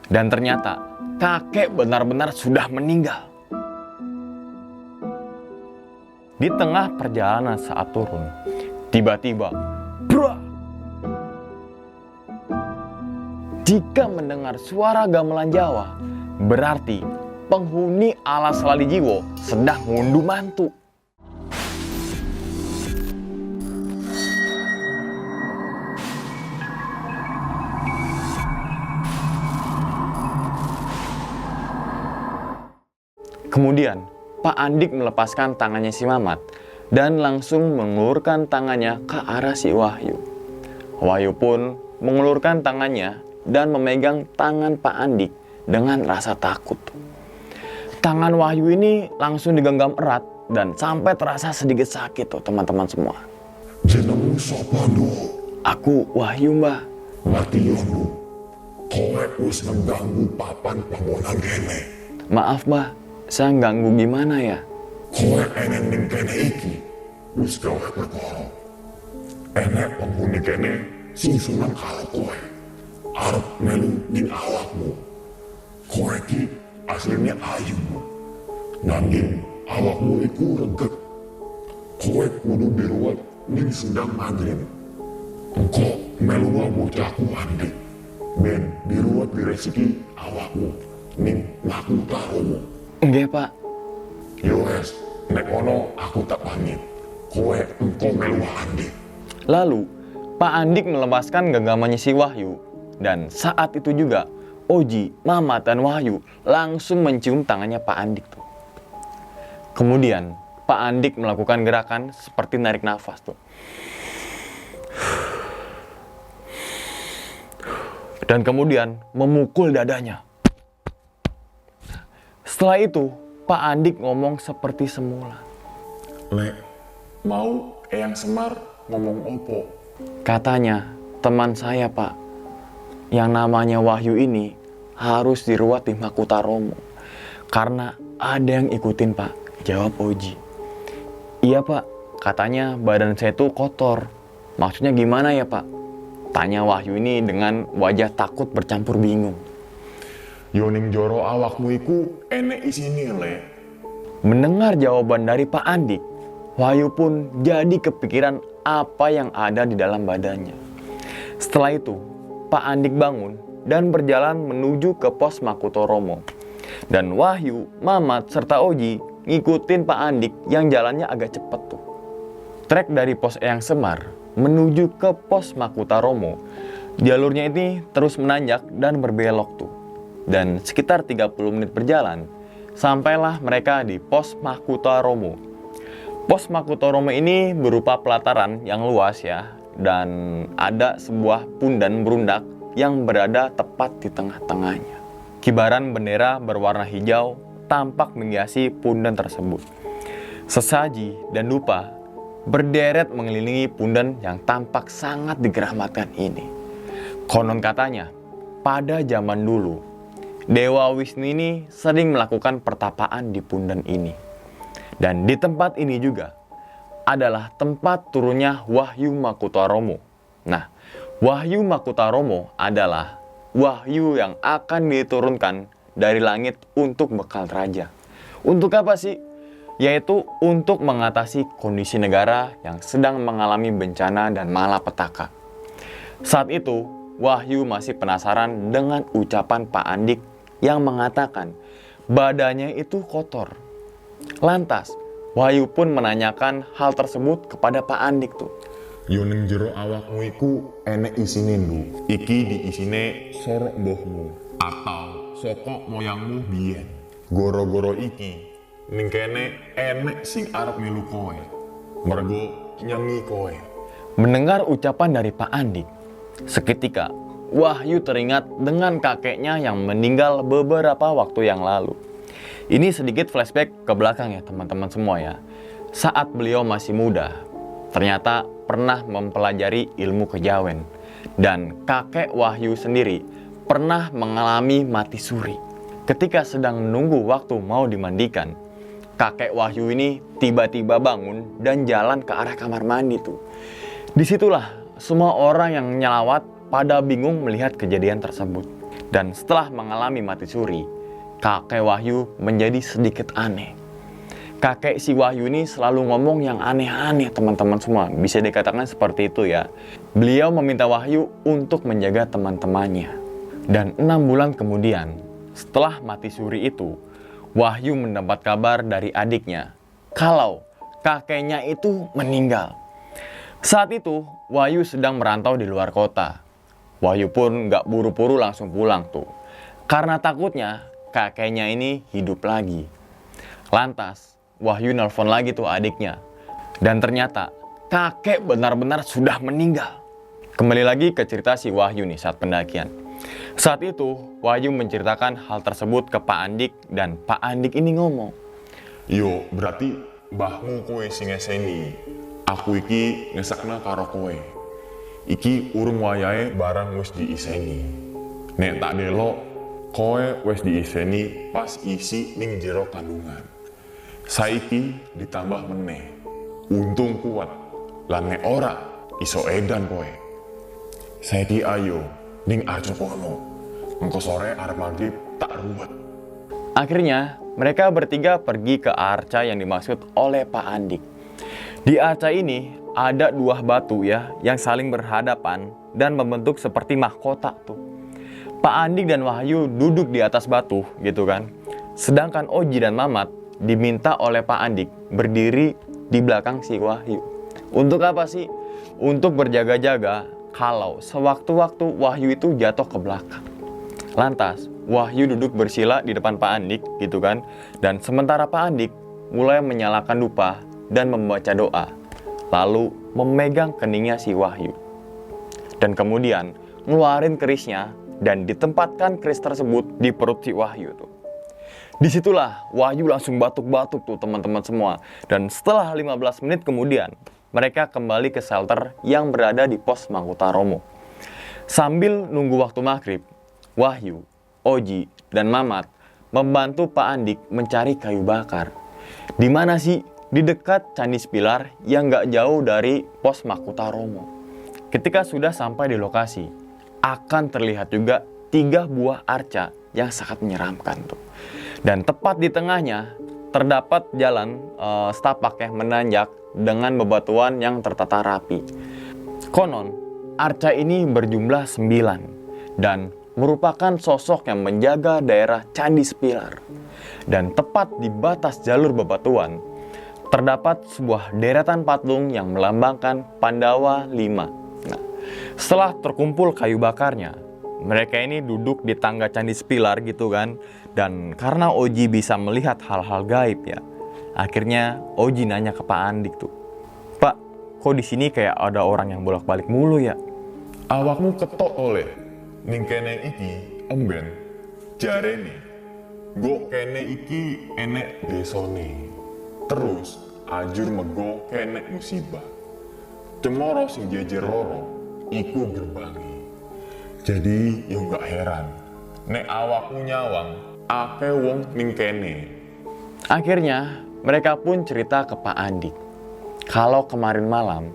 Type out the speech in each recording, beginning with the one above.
Dan ternyata kakek benar-benar sudah meninggal. Di tengah perjalanan saat turun, tiba-tiba, brak! Jika mendengar suara gamelan Jawa, berarti penghuni alas Lalijiwo sedang ngunduh mantu. Kemudian, Pak Andik melepaskan tangannya si Mamat dan langsung mengulurkan tangannya ke arah si Wahyu. Wahyu pun mengulurkan tangannya dan memegang tangan Pak Andik dengan rasa takut. Tangan Wahyu ini langsung digenggam erat dan sampai terasa sedikit sakit tuh teman-teman semua. Jenengmu sapa ndu? Aku Wahyu, Mbah. Mati yo ndu. Kowe wis mengganggu papan panggonan kene. Maaf, Mbah. Saya ganggu gimana ya? Kowe enek ning kene iki wis gawe perkara. Enek penghuni kene sing seneng karo kowe. Arep melu ning awakmu. Kowe iki aslinya ayu. Nanging awakmu iku regep. Kowe kudu diruwet ning sendang maghrib. Engko melu wae bocahku Andik. Ben diruwet diresiki awakmu ning Makutaromo. Nggih, Pak. Yo wes, nek ono aku tak pamit. Kowe engko melu Andik. Lalu, Pak Andik melepaskan genggamannya si Wahyu. Dan saat itu juga, Oji, Mamat, dan Wahyu langsung mencium tangannya Pak Andik tuh. Kemudian, Pak Andik melakukan gerakan seperti narik nafas tuh. Dan kemudian memukul dadanya. Setelah itu, Pak Andik ngomong seperti semula. Lek, mau Eyang Semar ngomong opo? Katanya, teman saya, Pak, yang namanya Wahyu ini harus diruat di Makutaromo. Karena ada yang ikutin, Pak, jawab Oji. Iya, Pak, katanya badan saya tuh kotor. Maksudnya gimana ya, Pak? Tanya Wahyu ini dengan wajah takut bercampur bingung. Yoning joro awakmu iku enek isine le. Mendengar jawaban dari Pak Andik, Wahyu pun jadi kepikiran apa yang ada di dalam badannya. Setelah itu, Pak Andik bangun dan berjalan menuju ke pos Makutoromo. Dan Wahyu, Mamat, serta Oji ngikutin Pak Andik yang jalannya agak cepet tuh. Trek dari pos Eyang Semar menuju ke pos Makutaromo. Jalurnya ini terus menanjak dan berbelok tuh. Dan sekitar 30 menit berjalan, sampailah mereka di pos Makutaromo. Pos Makutaromo ini berupa pelataran yang luas ya, dan ada sebuah pundan berundak yang berada tepat di tengah-tengahnya. Kibaran bendera berwarna hijau tampak menghiasi pundan tersebut. Sesaji dan dupa berderet mengelilingi pundan yang tampak sangat digerahmatkan ini. Konon katanya, pada zaman dulu, Dewa Wisnu ini sering melakukan pertapaan di pundan ini. Dan di tempat ini juga adalah tempat turunnya Wahyu Makutaromo. Nah, Wahyu Makutaromo adalah wahyu yang akan diturunkan dari langit untuk bekal raja. Untuk apa sih? Yaitu untuk mengatasi kondisi negara yang sedang mengalami bencana dan malapetaka. Saat itu, Wahyu masih penasaran dengan ucapan Pak Andik yang mengatakan badannya itu kotor. Lantas, Wahyu pun menanyakan hal tersebut kepada Pak Andik tuh. Yoning jero awakmu iku enek isine ndu. Iki diisine sorok mbahmu atau sokok moyangmu biyen. Goro-goro iki ning kene enek sing arep melu kowe. Mergo nyengi kowe. Mendengar ucapan dari Pak Andik, seketika Wahyu teringat dengan kakeknya yang meninggal beberapa waktu yang lalu. Ini sedikit flashback ke belakang ya teman-teman semua ya. Saat beliau masih muda, ternyata pernah mempelajari ilmu kejawen. Dan kakek Wahyu sendiri pernah mengalami mati suri. Ketika sedang menunggu waktu mau dimandikan, kakek Wahyu ini tiba-tiba bangun dan jalan ke arah kamar mandi tuh. Disitulah semua orang yang nyelawat pada bingung melihat kejadian tersebut. Dan setelah mengalami mati suri, kakek Wahyu menjadi sedikit aneh. Kakek si Wahyu ini selalu ngomong yang aneh-aneh teman-teman semua. Bisa dikatakan seperti itu ya. Beliau meminta Wahyu untuk menjaga teman-temannya. Dan 6 bulan kemudian, setelah mati suri itu, Wahyu mendapat kabar dari adiknya kalau kakeknya itu meninggal. Saat itu, Wahyu sedang merantau di luar kota. Wahyu pun gak buru-buru langsung pulang tuh. Karena takutnya kakeknya ini hidup lagi. Lantas, Wahyu nelpon lagi tuh adiknya. Dan ternyata kakek benar-benar sudah meninggal. Kembali lagi ke cerita si Wahyu nih saat pendakian. Saat itu, Wahyu menceritakan hal tersebut ke Pak Andik dan Pak Andik ini ngomong, Yo, berarti mbahmu kowe sing ngeseni. Aku iki ngesakna karo kowe. Iki urung wayahe barang wis diiseni. Nek tak delok, kowe wis diiseni pas isi ning jero kandungan. Saiki ditambah meneh. Untung kuat. Lan nek ora iso edan kowe. Saiki ayo ning aja kono. Engko sore arep maghrib tak ruwet. Akhirnya, mereka bertiga pergi ke arca yang dimaksud oleh Pak Andik. Di arca ini ada 2 batu ya yang saling berhadapan dan membentuk seperti mahkota tuh. Pak Andik dan Wahyu duduk di atas batu gitu kan. Sedangkan Oji dan Mamat diminta oleh Pak Andik berdiri di belakang si Wahyu. Untuk apa sih? Untuk berjaga-jaga kalau sewaktu-waktu Wahyu itu jatuh ke belakang. Lantas, Wahyu duduk bersila di depan Pak Andik gitu kan. Dan sementara Pak Andik mulai menyalakan dupa dan membaca doa. Lalu memegang keningnya si Wahyu. Dan kemudian ngeluarin kerisnya dan ditempatkan keris tersebut di perut si Wahyu tuh. Disitulah Wahyu langsung batuk-batuk tuh teman-teman semua. Dan setelah 15 menit kemudian, mereka kembali ke shelter yang berada di pos Mangkutaromo. Sambil nunggu waktu maghrib, Wahyu, Oji, dan Mamat membantu Pak Andik mencari kayu bakar. Di mana sih? Di dekat Candi Spilar yang gak jauh dari pos Mangkutaromo. Ketika sudah sampai di lokasi, akan terlihat juga 3 buah arca yang sangat menyeramkan tuh. Dan tepat di tengahnya terdapat jalan setapak yang menanjak dengan bebatuan yang tertata rapi. Konon, arca ini berjumlah 9 dan merupakan sosok yang menjaga daerah Candi Spilar. Dan tepat di batas jalur bebatuan, terdapat sebuah deretan patung yang melambangkan Pandawa 5. Nah, setelah terkumpul kayu bakarnya, mereka ini duduk di tangga Candi Spilar gitu kan. Dan karena Oji bisa melihat hal-hal gaib ya, akhirnya Oji nanya ke Pak Andik tuh, Pak, kok di sini kayak ada orang yang bolak-balik mulu ya? Awakmu ketok oleh ning kene iki emben jarene go kene iki enek desone. Terus ajur mego kene musibah. Cemoro sing jejer loro iku gerbangi. Jadi yo gak heran nek awakmu nyawang akeh wong ning kene. Akhirnya mereka pun cerita ke Pak Andik kalau kemarin malam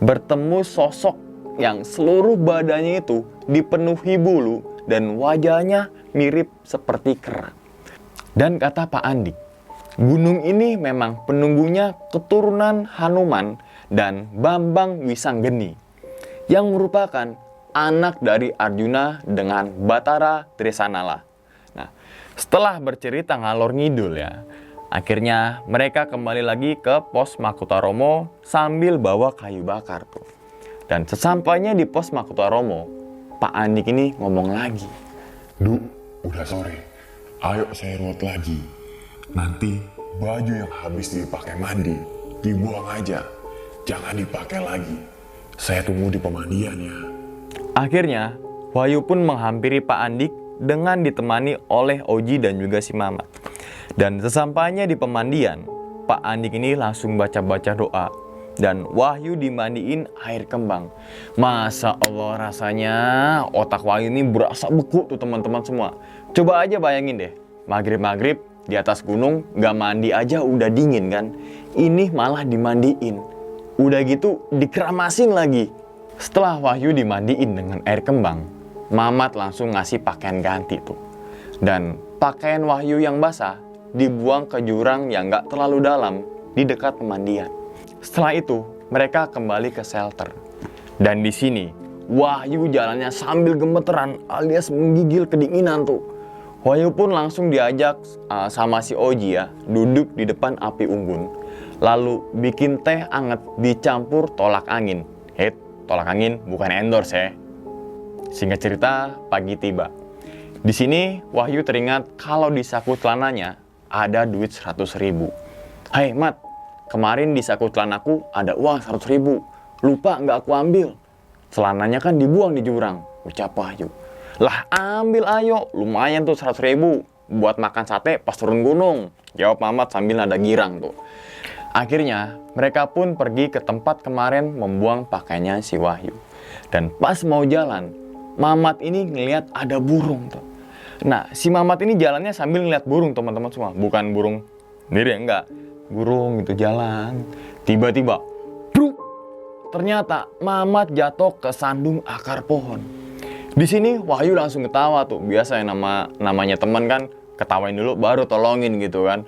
bertemu sosok yang seluruh badannya itu dipenuhi bulu dan wajahnya mirip seperti kera. Dan kata Pak Andik, gunung ini memang penunggunya keturunan Hanuman dan Bambang Wisanggeni yang merupakan anak dari Arjuna dengan Batara Trisanala. Nah, setelah bercerita ngalor ngidul ya, akhirnya mereka kembali lagi ke pos Mangkutaromo sambil bawa kayu bakar tuh. Dan sesampainya di pos Mangkutaromo, Pak Andik ini ngomong lagi, Du, udah sore. Ayo saya ruwet lagi. Nanti baju yang habis dipakai mandi dibuang aja. Jangan dipakai lagi. Saya tunggu di pemandian ya. Akhirnya, Wahyu pun menghampiri Pak Andik dengan ditemani oleh Oji dan juga si Mamat. Dan sesampainya di pemandian, Pak Andik ini langsung baca-baca doa. Dan Wahyu dimandiin air kembang. Masa Allah, rasanya otak Wahyu ini berasa beku tuh teman-teman semua. Coba aja bayangin deh, maghrib-maghrib di atas gunung gak mandi aja udah dingin kan. Ini malah dimandiin. Udah gitu dikeramasin lagi. Setelah Wahyu dimandiin dengan air kembang, Mamat langsung ngasih pakaian ganti tuh. Dan pakaian Wahyu yang basah dibuang ke jurang yang gak terlalu dalam di dekat pemandian. Setelah itu, mereka kembali ke shelter. Dan di sini, Wahyu jalannya sambil gemeteran alias menggigil kedinginan tuh. Wahyu pun langsung diajak sama si Oji ya, duduk di depan api unggun. Lalu bikin teh anget dicampur tolak angin. Tolak angin bukan endorse ya. Singkat cerita, pagi tiba. Di sini Wahyu teringat kalau di saku celananya ada duit 100.000. Hai Mat, kemarin di saku celanaku ada uang 100.000. Lupa nggak aku ambil. Celananya kan dibuang di jurang, ucap Wahyu. Lah ambil ayo, lumayan tuh 100.000 buat makan sate pas turun gunung, jawab Mamat sambil nada girang tuh. Akhirnya mereka pun pergi ke tempat kemarin membuang pakaiannya si Wahyu. Dan pas mau jalan, Mamat ini ngelihat ada burung tuh. Nah, si Mamat ini jalannya sambil ngeliat burung teman-teman semua. Bukan burung sendiri, enggak. Burung itu jalan. Tiba-tiba, bruk! Ternyata Mamat jatuh ke sandung akar pohon. Di sini Wahyu langsung ketawa tuh. Biasa ya namanya teman kan, ketawain dulu baru tolongin gitu kan.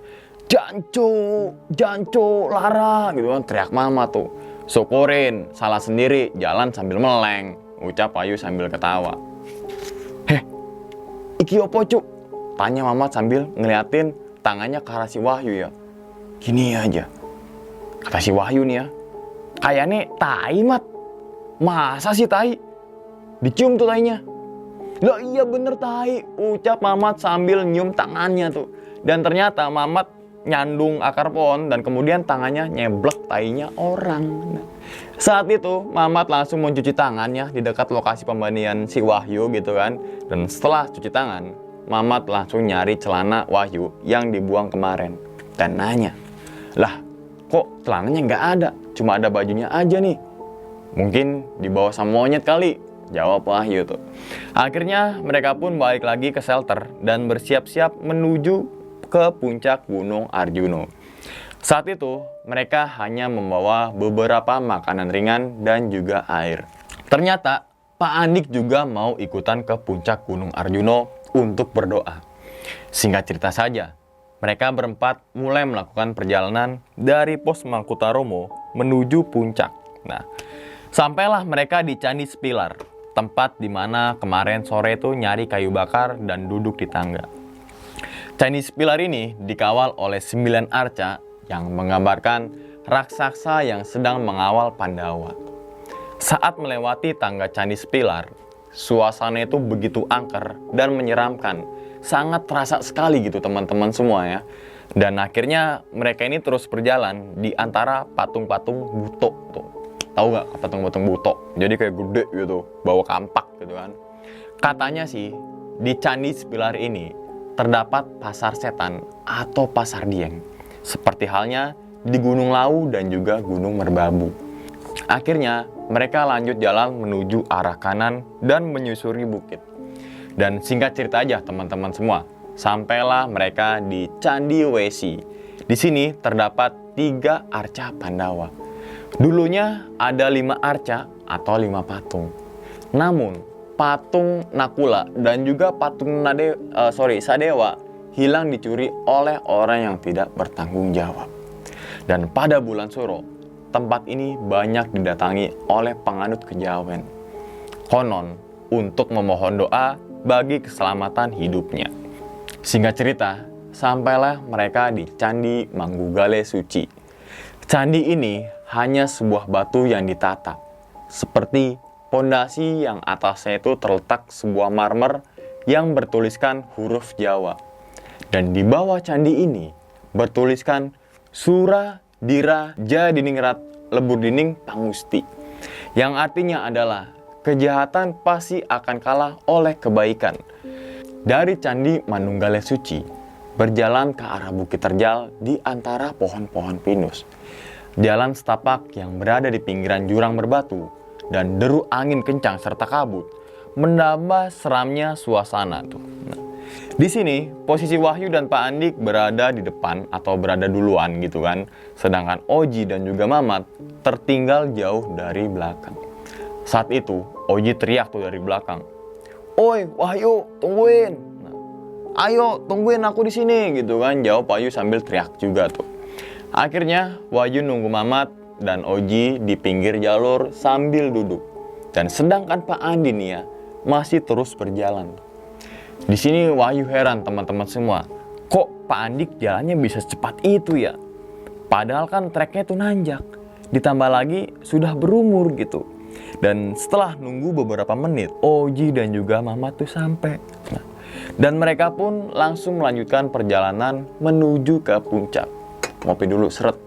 Janco, Lara gitu kan, teriak Mamat tuh. Syukurin, salah sendiri, jalan sambil meleng, ucap Wahyu sambil ketawa. Iki opo cuk? Tanya Mamat sambil ngeliatin tangannya ke arah si Wahyu ya. Gini aja, kata si Wahyu nih ya, kayaknya tai Mat. Masa sih tai? Dicium tuh tainya. Lah iya bener tai, ucap Mamat sambil nyium tangannya tuh. Dan ternyata Mamat nyandung akar pohon dan kemudian tangannya nyeblek tainya orang. Saat itu Mamat langsung mencuci tangannya di dekat lokasi pemandian si Wahyu gitu kan. Dan setelah cuci tangan, Mamat langsung nyari celana Wahyu yang dibuang kemarin dan nanya, lah kok celananya nggak ada, cuma ada bajunya aja nih. Mungkin dibawa sama monyet kali, jawab Wahyu tuh. Akhirnya mereka pun balik lagi ke shelter dan bersiap-siap menuju ke puncak Gunung Arjuno. Saat itu mereka hanya membawa beberapa makanan ringan dan juga air. Ternyata Pak Andik juga mau ikutan ke puncak Gunung Arjuno untuk berdoa. Singkat cerita saja, mereka berempat mulai melakukan perjalanan dari pos Mangkutaromo menuju puncak. Nah, sampailah mereka di Candi Sepilar, tempat di mana kemarin sore itu nyari kayu bakar dan duduk di tangga. Candi Sepilar ini dikawal oleh 9 arca yang menggambarkan raksasa yang sedang mengawal Pandawa. Saat melewati tangga Candi Sepilar, suasana itu begitu angker dan menyeramkan. Sangat terasa sekali gitu teman-teman semua ya. Dan akhirnya mereka ini terus berjalan di antara patung-patung buto tuh. Tahu gak patung-patung buto? Jadi kayak gede gitu, bawa kampak gitu kan. Katanya sih di Candi Sepilar ini terdapat pasar setan atau pasar Dieng, seperti halnya di Gunung Lawu dan juga Gunung Merbabu. Akhirnya mereka lanjut jalan menuju arah kanan dan menyusuri bukit. Dan singkat cerita aja teman-teman semua, sampailah mereka di Candi Wesi. Di sini terdapat 3 arca Pandawa. Dulunya ada 5 arca atau 5 patung. Namun patung Nakula dan juga patung Sadewa hilang dicuri oleh orang yang tidak bertanggung jawab. Dan pada bulan Suro, tempat ini banyak didatangi oleh penganut kejawen. Konon untuk memohon doa bagi keselamatan hidupnya. Singkat cerita, sampailah mereka di Candi Manggugale Suci. Candi ini hanya sebuah batu yang ditatap, seperti pondasi yang atasnya itu terletak sebuah marmer yang bertuliskan huruf Jawa. Dan di bawah candi ini bertuliskan Sura Dira Jadiningrat Lebur Dining Pangusti. Yang artinya adalah kejahatan pasti akan kalah oleh kebaikan. Dari Candi Manunggale Suci berjalan ke arah Bukit Terjal di antara pohon-pohon pinus. Jalan setapak yang berada di pinggiran jurang berbatu dan deru angin kencang serta kabut menambah seramnya suasana tuh. Nah, di sini posisi Wahyu dan Pak Andik berada di depan atau berada duluan gitu kan, sedangkan Oji dan juga Mamat tertinggal jauh dari belakang. Saat itu Oji teriak tuh dari belakang, "Oi, Wahyu, tungguin. Nah, ayo tungguin aku di sini," gitu kan. Jawab Wahyu sambil teriak juga tuh. Akhirnya Wahyu nunggu Mamat dan Oji di pinggir jalur sambil duduk. Dan sedangkan Pak Andi nih ya masih terus berjalan. Di sini Wahyu heran teman-teman semua. Kok Pak Andik jalannya bisa secepat itu ya? Padahal kan treknya tuh nanjak. Ditambah lagi sudah berumur gitu. Dan setelah nunggu beberapa menit, Oji dan juga Mamat tuh sampai. Nah, dan mereka pun langsung melanjutkan perjalanan menuju ke puncak. Ngopi dulu, seret.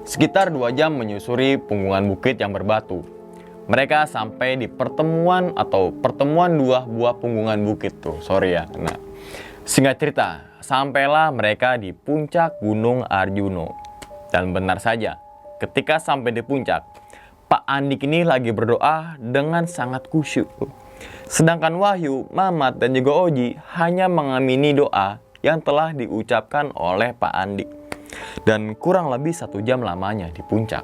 Sekitar 2 jam menyusuri punggungan bukit yang berbatu. Mereka sampai di pertemuan 2 buah punggungan bukit tuh. Sorry ya. Nah, singkat cerita, sampailah mereka di puncak Gunung Arjuno. Dan benar saja, ketika sampai di puncak, Pak Andik ini lagi berdoa dengan sangat khusyuk. Sedangkan Wahyu, Mamat, dan juga Oji hanya mengamini doa yang telah diucapkan oleh Pak Andik. Dan kurang lebih 1 jam lamanya di puncak.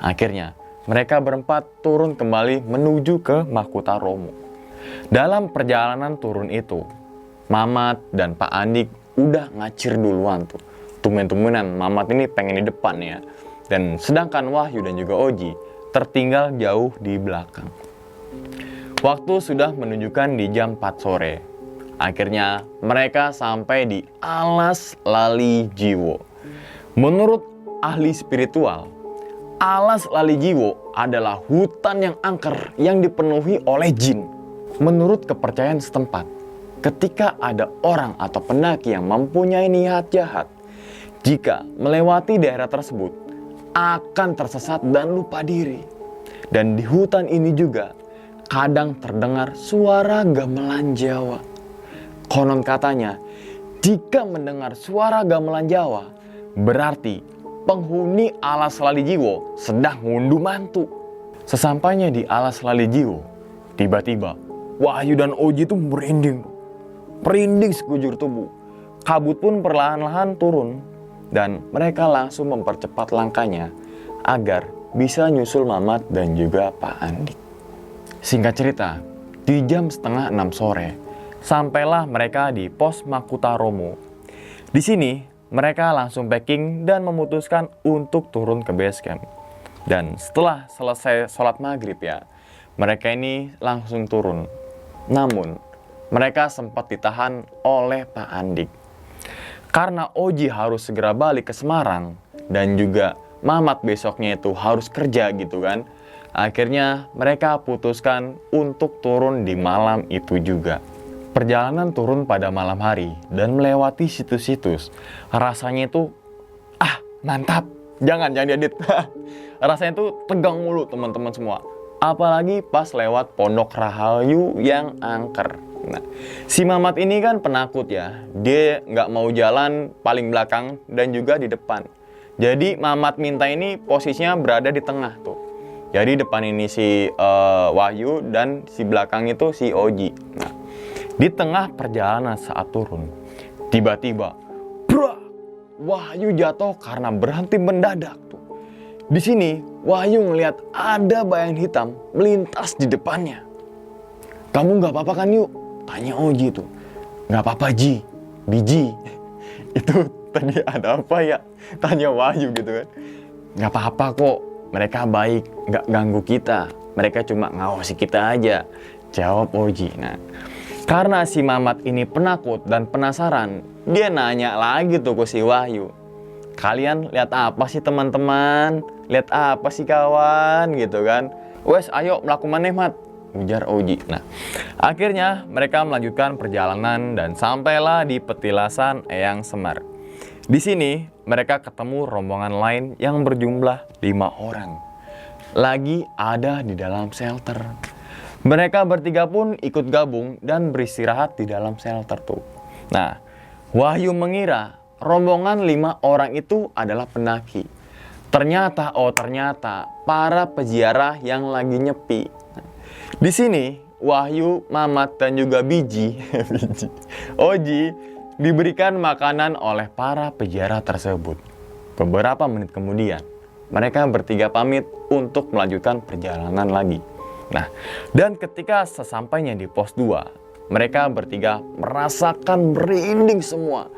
Akhirnya, mereka berempat turun kembali menuju ke Mahkota Romo. Dalam perjalanan turun itu, Mamat dan Pak Andik udah ngacir duluan tuh. Tumben-tumbenan Mamat ini pengen di depan ya. Dan sedangkan Wahyu dan juga Oji tertinggal jauh di belakang. Waktu sudah menunjukkan di jam 4 sore. Akhirnya mereka sampai di Alas Lali Jiwo. Menurut ahli spiritual, Alas Lali Jiwo adalah hutan yang angker yang dipenuhi oleh jin. Menurut kepercayaan setempat, ketika ada orang atau pendaki yang mempunyai niat jahat, jika melewati daerah tersebut, akan tersesat dan lupa diri. Dan di hutan ini juga kadang terdengar suara gamelan Jawa. Konon katanya, jika mendengar suara gamelan Jawa, berarti penghuni Alas Lali Jiwo sedang ngunduh mantu. Sesampainya di Alas Lali Jiwo, tiba-tiba Wahyu dan Oji itu merinding sekujur tubuh. Kabut pun perlahan-lahan turun. Dan mereka langsung mempercepat langkahnya agar bisa nyusul Mamat dan juga Pak Andik. Singkat cerita, di jam setengah 6 sore, sampailah mereka di pos Mahkota Romo. Di sini, mereka langsung packing dan memutuskan untuk turun ke base camp. Dan setelah selesai sholat maghrib ya, mereka ini langsung turun. Namun, mereka sempat ditahan oleh Pak Andik. Karena Oji harus segera balik ke Semarang dan juga Mamat besoknya itu harus kerja gitu kan. Akhirnya mereka putuskan untuk turun di malam itu juga. Perjalanan turun pada malam hari dan melewati situs-situs. Rasanya itu mantap. Jangan diedit. Rasanya itu tegang mulu teman-teman semua. Apalagi pas lewat Pondok Rahayu yang angker. Nah, si Mamat ini kan penakut ya. Dia nggak mau jalan paling belakang dan juga di depan. Jadi Mamat minta ini posisinya berada di tengah tuh. Jadi depan ini si Wahyu dan si belakang itu si Oji. Nah, di tengah perjalanan saat turun, tiba-tiba, Wahyu jatuh karena berhenti mendadak tuh. Di sini Wahyu ngelihat ada bayangan hitam melintas di depannya. "Kamu nggak apa-apa kan Yuk?" tanya Oji tuh. "Nggak apa-apa Ji, biji." Itu tadi ada apa ya? Tanya Wahyu gitu kan. "Nggak apa-apa kok, mereka baik, nggak ganggu kita. Mereka cuma ngawasi kita aja," jawab Oji. Nah, karena si Mamat ini penakut dan penasaran, dia nanya lagi tuh ke si Wahyu. "Kalian lihat apa sih teman-teman? Lihat apa sih kawan?" gitu kan. "Wes ayo melakukan maneh Mat," ujar Oji. Nah, akhirnya mereka melanjutkan perjalanan dan sampailah di petilasan Eyang Semar. Di sini mereka ketemu rombongan lain yang berjumlah 5 orang. Lagi ada di dalam shelter. Mereka bertiga pun ikut gabung dan beristirahat di dalam shelter tuh. Nah, Wahyu mengira rombongan 5 orang itu adalah pendaki. Ternyata para peziarah yang lagi nyepi. Di sini Wahyu, Mamat, dan juga Oji diberikan makanan oleh para peziarah tersebut. Beberapa menit kemudian, mereka bertiga pamit untuk melanjutkan perjalanan lagi. Nah, dan ketika sesampainya di pos 2, mereka bertiga merasakan merinding semua.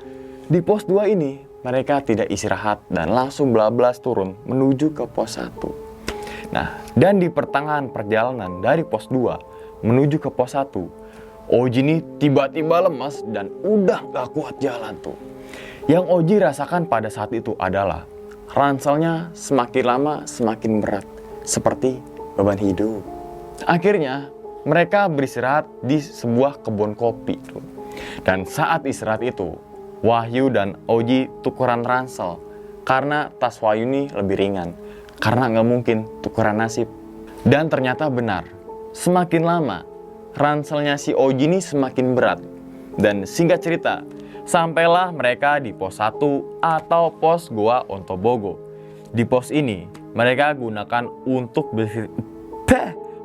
Di pos 2 ini, mereka tidak istirahat dan langsung blablas turun menuju ke pos 1. Nah, dan di pertengahan perjalanan dari pos 2 menuju ke pos 1, Oji ini tiba-tiba lemas dan udah gak kuat jalan tuh. Yang Oji rasakan pada saat itu adalah ranselnya semakin lama semakin berat, seperti beban hidup. Akhirnya mereka beristirahat di sebuah kebun kopi tuh. Dan saat istirahat itu, Wahyu dan Oji tukeran ransel karena tas Wahyu ini lebih ringan, karena nggak mungkin tukeran nasib. Dan ternyata benar, semakin lama ranselnya si Oji ini semakin berat. Dan singkat cerita, sampailah mereka di pos 1 atau pos Goa Ontobogo. Di pos ini mereka gunakan untuk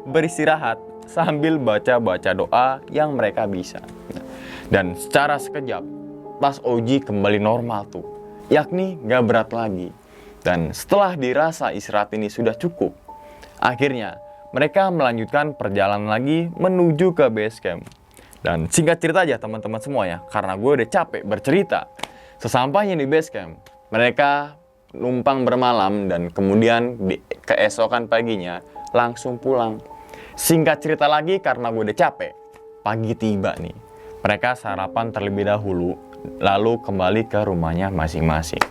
beristirahat sambil baca-baca doa yang mereka bisa. Dan secara sekejap, tas Oji kembali normal tuh, yakni gak berat lagi. Dan setelah dirasa istirahat ini sudah cukup, akhirnya mereka melanjutkan perjalanan lagi menuju ke base camp. Dan singkat cerita aja teman-teman semua ya, karena gue udah capek bercerita. Sesampainya di base camp, mereka numpang bermalam dan kemudian di keesokan paginya langsung pulang. Singkat cerita lagi, karena gue udah capek, pagi tiba nih. Mereka sarapan terlebih dahulu, lalu kembali ke rumahnya masing-masing.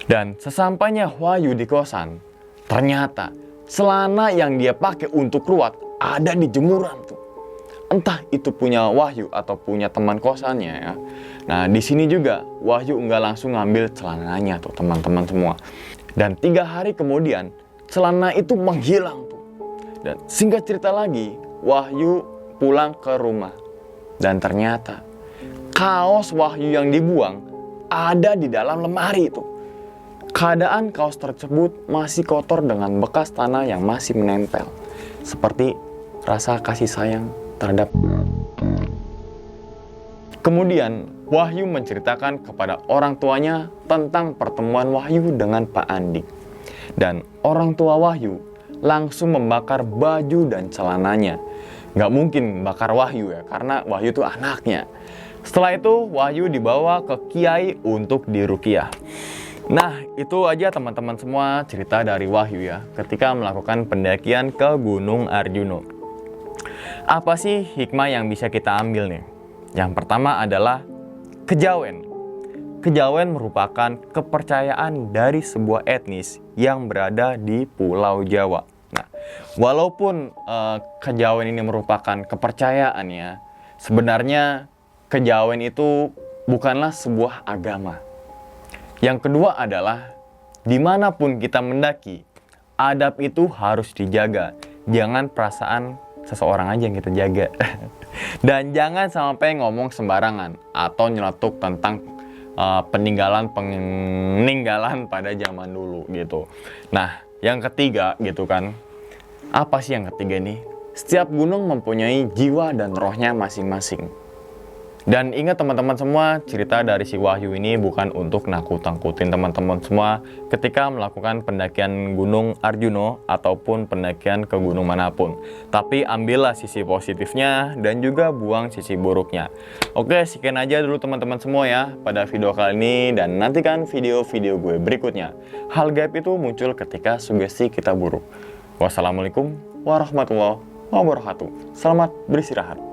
Dan sesampainya Wahyu di kosan, ternyata celana yang dia pakai untuk keluar ada di jemuran tuh. Entah itu punya Wahyu atau punya teman kosannya ya. Nah, di sini juga Wahyu nggak langsung ngambil celananya tuh teman-teman semua. Dan 3 hari kemudian celana itu menghilang tuh. Dan singkat cerita lagi, Wahyu pulang ke rumah. Dan ternyata kaos Wahyu yang dibuang ada di dalam lemari itu. Keadaan kaos tersebut masih kotor dengan bekas tanah yang masih menempel. Seperti rasa kasih sayang terhadap. Kemudian Wahyu menceritakan kepada orang tuanya tentang pertemuan Wahyu dengan Pak Andik. Dan orang tua Wahyu langsung membakar baju dan celananya. Nggak mungkin bakar Wahyu ya, karena Wahyu itu anaknya. Setelah itu Wahyu dibawa ke Kiai untuk diruqyah. Nah, itu aja teman-teman semua cerita dari Wahyu ya, ketika melakukan pendakian ke Gunung Arjuno. Apa sih hikmah yang bisa kita ambil nih? Yang pertama adalah kejawen. Kejawen merupakan kepercayaan dari sebuah etnis yang berada di Pulau Jawa. Nah, walaupun kejawen ini merupakan kepercayaan ya, sebenarnya kejawen itu bukanlah sebuah agama. Yang kedua adalah, dimanapun kita mendaki, adab itu harus dijaga. Jangan perasaan seseorang aja yang kita jaga. Dan jangan sampai ngomong sembarangan atau nyeletuk tentang peninggalan pada zaman dulu gitu. Nah, yang ketiga gitu kan. Apa sih yang ketiga nih? Setiap gunung mempunyai jiwa dan rohnya masing-masing. Dan ingat teman-teman semua, cerita dari si Wahyu ini bukan untuk nakut-nakutin teman-teman semua ketika melakukan pendakian Gunung Arjuno ataupun pendakian ke gunung manapun. Tapi ambillah sisi positifnya dan juga buang sisi buruknya. Oke, sekian aja dulu teman-teman semua ya pada video kali ini, dan nantikan video-video gue berikutnya. Hal gaib itu muncul ketika sugesti kita buruk. Wassalamualaikum warahmatullahi wabarakatuh. Selamat beristirahat.